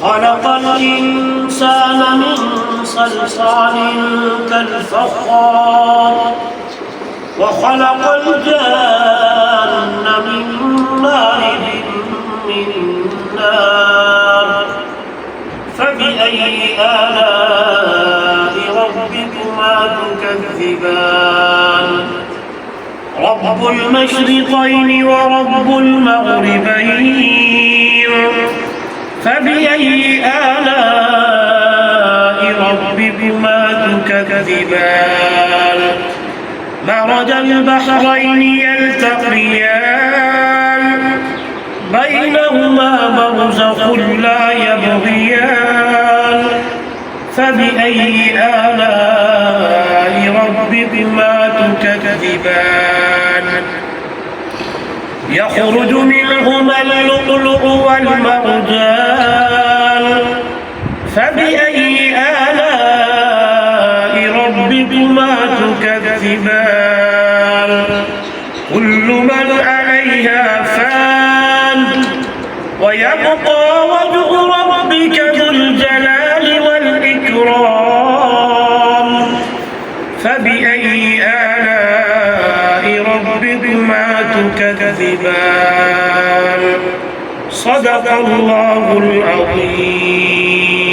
خلق الإنسان من صلصال كالفخار وخلق الجان من مارج من نار فبأي آلاء ربكما تكذبان رب المشرقين ورب المغربين فبأي آلاء ربكما تكذبان مرج البحرين يلتقيان بينهما برزخ لا يبغيان فبأي آلاء ربكما تكذبان يخرج منهما اللؤلؤ والمرجان فبأي آلاء ربكما تكذبان كل من عليها فان ويبقى وجه ربك ذو الجلال والإكرام فبأي آلاء ربكما تكذبان صدق الله العظيم.